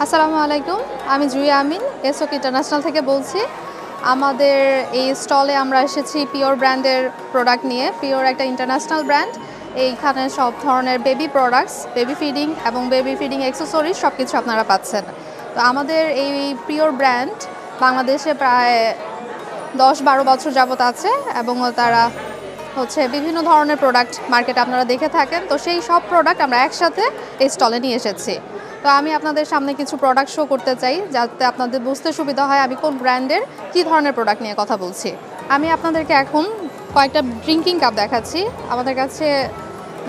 আসসালামু আলাইকুম, আমি জুই আমিন এসওকে ইন্টারন্যাশনাল থেকে বলছি। আমাদের এই স্টলে আমরা এসেছি পিওর ব্র্যান্ডের প্রোডাক্ট নিয়ে। পিওর একটা ইন্টারন্যাশনাল ব্র্যান্ড। এইখানে সব ধরনের বেবি প্রোডাক্টস, বেবি ফিডিং এবং বেবি ফিডিং অ্যাক্সেসরিজ সব কিছু আপনারা পাচ্ছেন। তো আমাদের এই পিওর ব্র্যান্ড বাংলাদেশে প্রায় 10-12 বছর যাবত আছে এবং তারা বিভিন্ন ধরনের প্রোডাক্ট মার্কেটে আপনারা দেখে থাকেন। তো সেই সব প্রোডাক্ট আমরা একসাথে এই স্টলে নিয়ে এসেছি। তো আমি আপনাদের সামনে কিছু প্রোডাক্ট শো করতে চাই, যাতে আপনাদের বুঝতে সুবিধা হয় আমি কোন ব্র্যান্ডের কী ধরনের প্রোডাক্ট নিয়ে কথা বলছি। আমি আপনাদেরকে এখন কয়েকটা ড্রিঙ্কিং কাপ দেখাচ্ছি। আমাদের কাছে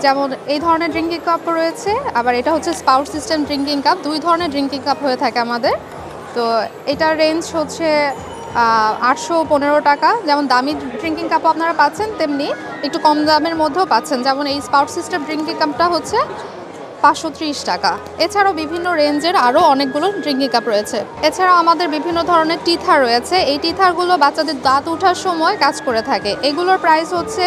যেমন এই ধরনের ড্রিঙ্কিং কাপ রয়েছে, আবার এটা হচ্ছে স্পাউট সিস্টেম ড্রিঙ্কিং কাপ। দুই ধরনের ড্রিঙ্কিং কাপ হয়ে থাকে আমাদের। তো এটার রেঞ্জ হচ্ছে 815 টাকা। যেমন দামি ড্রিঙ্কিং কাপও আপনারা পাচ্ছেন, তেমনি একটু কম দামের মধ্যেও পাচ্ছেন। যেমন এই স্পাউট সিস্টেম ড্রিঙ্কিং কাপটা হচ্ছে 530 টাকা। এছাড়াও বিভিন্ন রেঞ্জের আরও অনেকগুলো ড্রিঙ্কিং কাপ রয়েছে। এছাড়াও আমাদের বিভিন্ন ধরনের টিথার রয়েছে। এই টিথারগুলো বাচ্চাদের দাঁত ওঠার সময় কাজ করে থাকে। এগুলোর প্রাইস হচ্ছে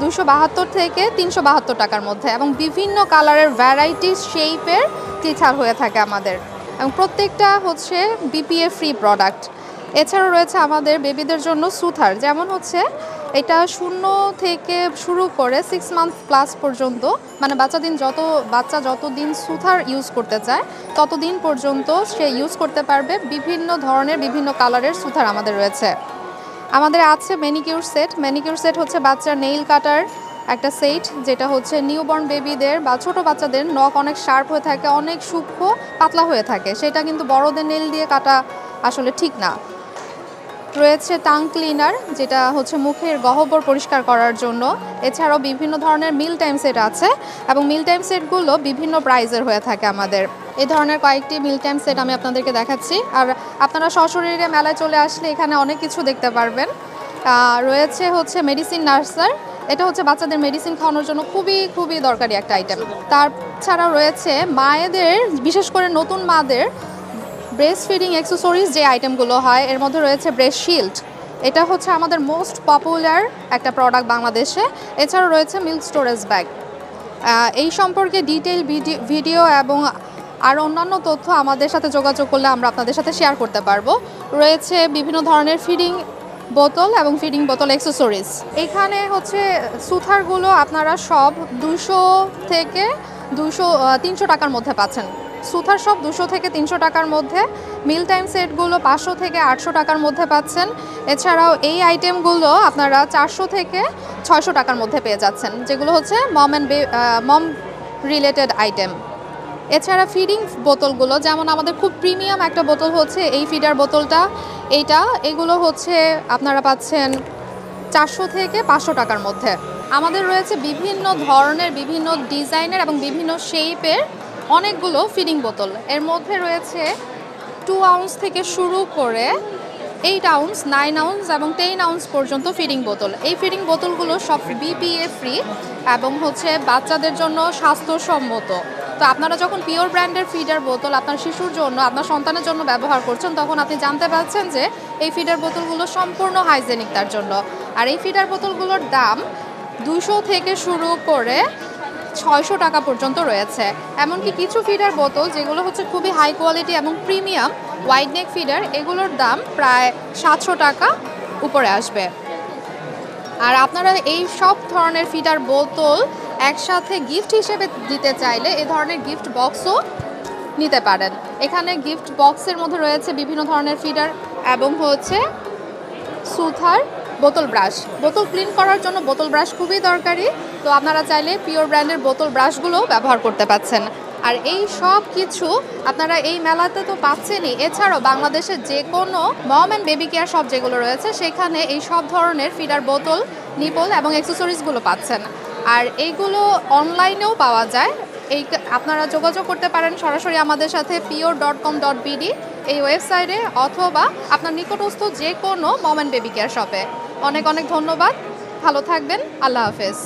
272 থেকে 372 টাকার মধ্যে, এবং বিভিন্ন কালারের ভ্যারাইটি শেপের টিথার হয়ে থাকে আমাদের, এবং প্রত্যেকটা হচ্ছে বিপিএ ফ্রি প্রোডাক্ট। এছাড়াও রয়েছে আমাদের বেবিদের জন্য সুথার, যেমন হচ্ছে এটা 0 থেকে শুরু করে 6 মান্থ প্লাস পর্যন্ত, মানে বাচ্চা যতদিন সুথার ইউজ করতে চায় ততদিন পর্যন্ত সে ইউজ করতে পারবে। বিভিন্ন ধরনের বিভিন্ন কালারের সুথার আমাদের রয়েছে। আমাদের আছে ম্যানিকিউর সেট। ম্যানিকিউর সেট হচ্ছে বাচ্চার নেইল কাটার একটা সেট, যেটা হচ্ছে নিউবর্ন বেবিদের বা ছোটো বাচ্চাদের নখ অনেক শার্প হয়ে থাকে, অনেক সূক্ষ্ম পাতলা হয়ে থাকে, সেটা কিন্তু বড়দের নেইল দিয়ে কাটা আসলে ঠিক না। রয়েছে টাং ক্লিনার, যেটা হচ্ছে মুখের গহ্বর পরিষ্কার করার জন্য। এছাড়াও বিভিন্ন ধরনের মিল টাইম সেট আছে, এবং মিল টাইম সেটগুলো বিভিন্ন প্রাইজের হয়ে থাকে আমাদের। এই ধরনের কয়েকটি মিল টাইম সেট আমি আপনাদেরকে দেখাচ্ছি। আর আপনারা সশরীরে মেলায় চলে আসলে এখানে অনেক কিছু দেখতে পারবেন। রয়েছে হচ্ছে মেডিসিন নার্সার। এটা হচ্ছে বাচ্চাদের মেডিসিন খাওয়ানোর জন্য খুবই দরকারি একটা আইটেম। তাছাড়াও রয়েছে মায়েদের, বিশেষ করে নতুন মাদের ব্রেস্ট ফিডিং অ্যাক্সেসরিজ যে আইটেমগুলো হয়, এর মধ্যে রয়েছে ব্রেস্ট শিল্ড। এটা হচ্ছে আমাদের মোস্ট পপুলার একটা প্রোডাক্ট বাংলাদেশে। এছাড়াও রয়েছে মিল্ক স্টোরেজ ব্যাগ। এই সম্পর্কে ডিটেইল ভিডিও এবং আর অন্যান্য তথ্য আমাদের সাথে যোগাযোগ করলে আমরা আপনাদের সাথে শেয়ার করতে পারবো। রয়েছে বিভিন্ন ধরনের ফিডিং বোতল এবং ফিডিং বোতল অ্যাক্সেসরিজ। এখানে হচ্ছে সুথারগুলো আপনারা সব 200 থেকে 300 টাকার মধ্যে পাচ্ছেন। সুথার সব 200 থেকে 300 টাকার মধ্যে। মিল টাইম সেটগুলো 500 থেকে 800 টাকার মধ্যে পাচ্ছেন। এছাড়াও এই আইটেমগুলো আপনারা 400 থেকে 600 টাকার মধ্যে পেয়ে যাচ্ছেন, যেগুলো হচ্ছে মম রিলেটেড আইটেম। এছাড়া ফিডিং বোতলগুলো, যেমন আমাদের খুব প্রিমিয়াম একটা বোতল হচ্ছে এই ফিডার বোতলটা, এগুলো হচ্ছে আপনারা পাচ্ছেন 400 থেকে 500 টাকার মধ্যে। আমাদের রয়েছে বিভিন্ন ধরনের, বিভিন্ন ডিজাইনের এবং বিভিন্ন শেপের অনেকগুলো ফিডিং বোতল। এর মধ্যে রয়েছে 2 আউন্স থেকে শুরু করে 8 আউন্স, 9 আউন্স এবং 10 আউন্স পর্যন্ত ফিডিং বোতল। এই ফিডিং বোতলগুলো সব বিপিএ ফ্রি এবং হচ্ছে বাচ্চাদের জন্য স্বাস্থ্যসম্মত। তো আপনারা যখন পিওর ব্র্যান্ডের ফিডার বোতল আপনার শিশুর জন্য, আপনার সন্তানের জন্য ব্যবহার করছেন, তখন আপনি জানতে পারছেন যে এই ফিডার বোতলগুলো সম্পূর্ণ হাইজেনিক তার জন্য। আর এই ফিডার বোতলগুলোর দাম 200 থেকে শুরু করে 600 টাকা পর্যন্ত রয়েছে। এমনকি কিছু ফিডার বোতল যেগুলো হচ্ছে খুবই হাই কোয়ালিটি এবং প্রিমিয়াম ওয়াইড নেক ফিডার, এগুলোর দাম প্রায় 700 টাকা উপরে আসবে। আর আপনারা এই সব ধরনের ফিডার বোতল একসাথে গিফট হিসেবে দিতে চাইলে এই ধরনের গিফট বক্সও নিতে পারেন। এখানে গিফট বক্সের মধ্যে রয়েছে বিভিন্ন ধরনের ফিডার এবং হচ্ছে সুথার, বোতল ব্রাশ। বোতল ক্লিন করার জন্য বোতল ব্রাশ খুবই দরকারি। তো আপনারা চাইলে পিওর ব্র্যান্ডের বোতল ব্রাশগুলোও ব্যবহার করতে পারছেন। আর এই সব কিছু আপনারা এই মেলাতে তো পাচ্ছেনই। এছাড়াও বাংলাদেশের যে কোনো mom and baby care shop যেগুলো রয়েছে, সেখানে এই সব ধরনের ফিডার বোতল, নিপল এবং অ্যাক্সেসরিজগুলো পাচ্ছেন। আর এইগুলো অনলাইনেও পাওয়া যায়। আপনারা যোগাযোগ করতে পারেন সরাসরি আমাদের সাথে pure.com.bd এই ওয়েবসাইটে, অথবা আপনার নিকটস্থ যে কোনো মম অ্যান্ড বেবি কেয়ার শপে। অনেক ধন্যবাদ, ভালো থাকবেন, আল্লাহ হাফেজ।